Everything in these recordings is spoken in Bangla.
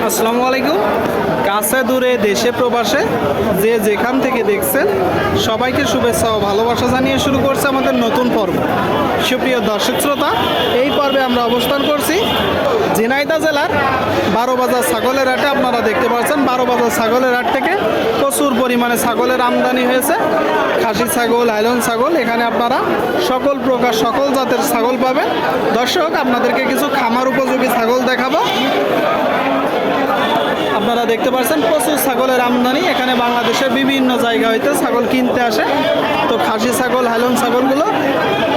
আসসালামু আলাইকুম। কাছে দূরে দেশে প্রবাসে যে যেখান থেকে দেখছেন সবাইকে শুভেচ্ছা ও ভালোবাসা জানিয়ে শুরু করছে আমাদের নতুন পর্ব। সুপ্রিয় দর্শক শ্রোতা, এই পর্বে আমরা অবস্থান করছি ঝিনাইদহ জেলার 12 বাজার ছাগলের হাটে। আপনারা দেখতে পাচ্ছেন 12 বাজার ছাগলের হাট থেকে প্রচুর পরিমাণে ছাগলের আমদানি হয়েছে। খাসি ছাগল, হাইলন ছাগল, এখানে আপনারা সকল প্রকার সকল জাতের ছাগল পাবেন। দর্শক, আপনাদেরকে কিছু খামার উপযোগী ছাগল দেখাবো। আপনারা দেখতে পাচ্ছেন প্রচুর ছাগলের আমদানি। এখানে বাংলাদেশের বিভিন্ন জায়গা হইতে ছাগল কিনতে আসে। তো খাসি ছাগল, হাইলন ছাগলগুলো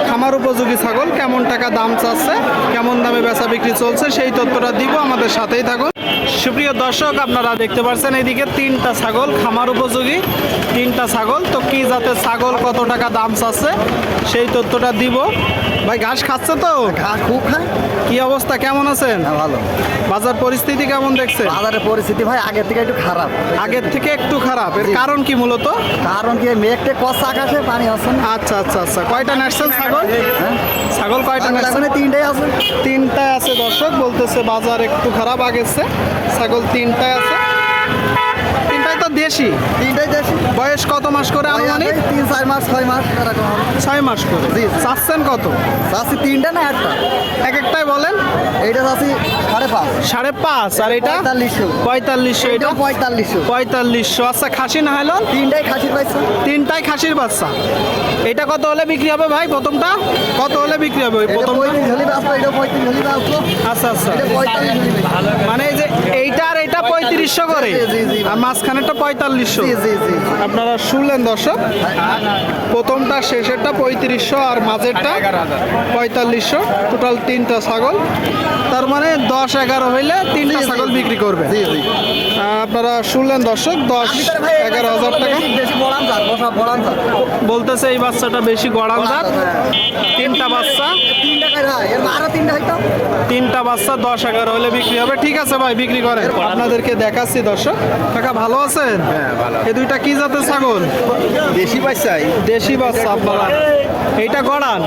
খামার উপযোগী ছাগল, কেমন টাকা দাম চাচ্ছে, কেমন দামে বেচা বিক্রি চলছে, সেই তথ্যটা দিব। আমাদের সাথেই থাকুন। সুপ্রিয় দর্শক, আপনারা দেখতে পাচ্ছেন এইদিকে 3টা ছাগল খামার উপযোগী, 3টা ছাগল। তো কি জাতের ছাগল, কত টাকা দাম চাচ্ছে, সেই তথ্যটা দিব। ভাই ঘাস খাচ্ছে তো? খুব খায়। কি অবস্থা, কেমন আছেন? ভালো। বাজার পরিস্থিতি কেমন দেখছে? বাজারের পরিস্থিতি ভাই আগের থেকে একটু খারাপ। আগের থেকে একটু খারাপ। এর কারণ কি মূলত? কারণ কি, মেঘটা কষা আকাশে, পানি আসছে না। আচ্ছা আচ্ছা আচ্ছা, কয়টা নাচছেন ছাগল? হ্যাঁ, ছাগল কয়টা নাচছেন? 3টাই আছে। 3টায় আছে। দর্শক বলতেছে বাজার একটু খারাপ আগেছে। ছাগল 3টায় আছে। 3টায় তো দেশি। 3টাই দেশি। বয়স কত মাস করে আনুমানিক? 3-4 মাস 6 মাস এরকম হবে। 6 মাস করে। জি। চাচ্ছেন কত? চাষি 3টা না একটা? এক একটাই বলেন। এইটা চাষি 5.5। 5.5। আর এটা 4500। 4500। এটা 4500। 4500। আচ্ছা, খাসি না হাইলন? 3টাই খাসির পাইছে। 3টাই খাসির বাচ্চা। এটা কত হলে বিক্রি হবে ভাই? প্রথমটা কত হলে বিক্রি হবে? প্রথমটা 35 হলি বাঁচলো, এটা 35 হলি বাঁচলো। আচ্ছা আচ্ছা, এটা 45 হলি বাঁচলো। মানে এই যে এইটা আর এটা 3500 করে, জি, জি, জি। আর মাঝখানেরটা 4500। জি জি জি। আপনারা শুনলেন দর্শক, প্রথমটা শেষেরটা 3500 আর মাঝেরটা 4500। টোটাল 3টা ছাগল, তার মানে 10-11 হইলে 3টা জি, জি, ছাগল জি। বিক্রি করবে। জি জি। আপনারা শুনলেন দর্শক, 10-11 হাজার টাকা বেশি বড়ান স্যার, বড়ান স্যার। বলতেছে। এই বাচ্চাটা বেশি গড়ান জাত। 3টা বাচ্চা, 3 টাকায় হয়, এর আরো 3টা হইতো। 3টা বাচ্চা 10-11 হলে বিক্রি হবে। ঠিক আছে ভাই, বিক্রি করেন। আপনাদেরকে দেখাচ্ছি দর্শক। কাকা ভালো আছেন? হ্যাঁ, ভালো। এই দুইটা কি জাতের ছাগল? দেশি বাচ্চাই। দেশি বাচ্চা আপনারা। এইটা গড়ান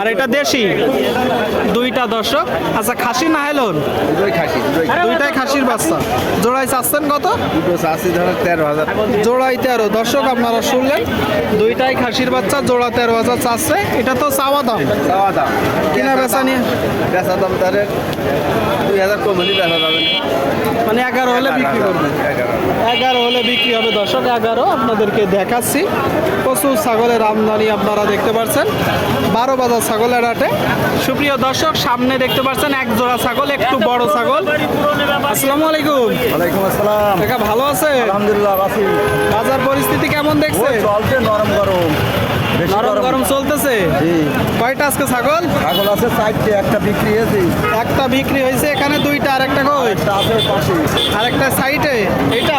আর এটা দেশি, দুইটা দর্শক। আচ্ছা, খাসি না হাইলন? দুটোই খাসি, দুইটাই খাসির বাচ্চা। জোড়াই চাচ্ছেন কত? দুটো চাষি ধরেন 13,000। জোড়াই 13। দর্শক আপনারা শুনলেন, দুইটাই খাসির বাচ্চা, জোড়া 13,000 চাচ্ছে। এটা তো চাওয়া দাম। চাওয়া দাম। কিনা বেচা নিয়ে বেচা দাম তাদের 2,000 কম হলে বেচা যাবে না। মানে 11 হলে বিক্রি করবে। 11 হলে বিক্রি হবে দর্শক। 11 আপনাদেরকে দেখাচ্ছি। প্রচুর ছাগলের আমদানি আপনারা দেখতে পাচ্ছেন 12 বাজার ছাগলের হাটে। সুপ্রিয় দর্শক, সামনে দেখতে পাচ্ছেন এক জোড়া ছাগল, একটু বড় ছাগল। আসসালামু আলাইকুম। ওয়ালাইকুম আসসালাম। কাকা ভালো আছে? আলহামদুলিল্লাহ আছি। বাজার পরিস্থিতি কেমন দেখছে? চলছে নরম গরম। বেশি নরম গরম চলতেছে। জি। কয়টা আজকে ছাগল? ছাগল আছে 4টে, একটা বিক্রি হয়েছে। একটা বিক্রি হয়েছে। এখানে দুইটা, আরেকটা কই? একটা আছে পাশে। আরেকটা সাইডে। এইটা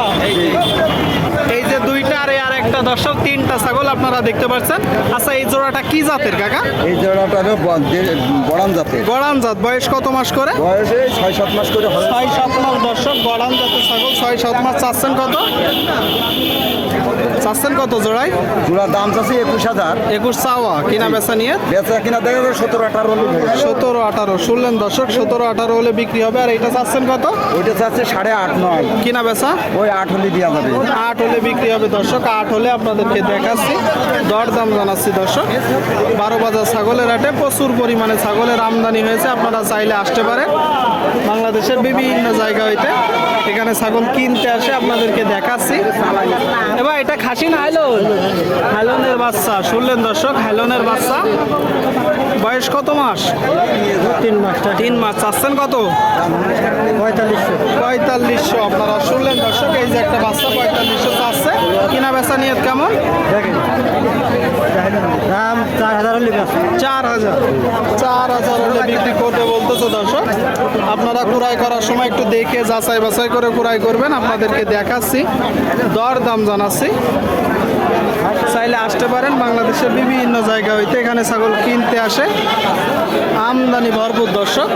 এই যে দুইটা আর আরেকটা। দর্শক 3টা ছাগল আপনারা দেখতে পাচ্ছেন। আচ্ছা, এই জোড়াটা কি জাতের কাকা? এই জোড়াটা হলো বড়ান জাতের। গড়ান জাত। বয়স কত মাস করে? বয়সে 6-7 মাস করে হবে। 6-7 মাস। দর্শক, গড়ান জাতের ছাগল 6-7 মাস। চাচ্ছেন কত? চাচ্ছেন কত জোড়ায়? জোড়ার দাম চাচ্ছি 21,000। 21 চাওয়া। কিনা বেচা নিয়ে বেচা কিনা দেখা যাবে 17-18 হলে। 17-18 শুনলেন দর্শক, 17-18 হলে বিক্রি হবে। আর এটা চাচ্ছেন কত? ওইটা চাচ্ছে 8.5-9। কিনা বেচা ওই 8 হলে দেওয়া যাবে। 8 হলে বিক্রি হবে দর্শক। 8 হলে আপনাদেরকে দেখাচ্ছি, দরদাম জানাচ্ছি দর্শক। 12 বাজার ছাগলের হাটে প্রচুর পরিমাণে ছাগলের আমদানি হয়েছে। আপনারা চাইলে আসতে পারেন। বাংলাদেশের বিভিন্ন জায়গা হইতে এখানে ছাগল কিনতে আসে। আপনাদেরকে দেখাচ্ছি। এবার এটা খাসি না হাইলন? হাইলনের বাচ্চা। শুনলেন দর্শক, হাইলনের বাচ্চা। বয়স কত মাস? 3 মাস। 3 মাস। চাচ্ছেন কত? 4500। আপনারা শুনলেন দর্শক, এই যে একটা বাচ্চা 4500 চাচ্ছে। কিনা বেচা নিয়ত কেমন? দাম 4,000 হলে 4,000 হলে বিক্রি করতে বলতেছে দর্শক। আপনারা ক্রয় করার সময় একটু দেখে যাচাই বাছাই করে ক্রয় করবেন। আপনাদেরকে দেখাচ্ছি, দর দাম জানাচ্ছি। চাইলে আসতে পারেন। বাংলাদেশের বিভিন্ন জায়গা হইতে এখানে ছাগল কিনতে আসে। আমদানি ভরপুর দর্শক।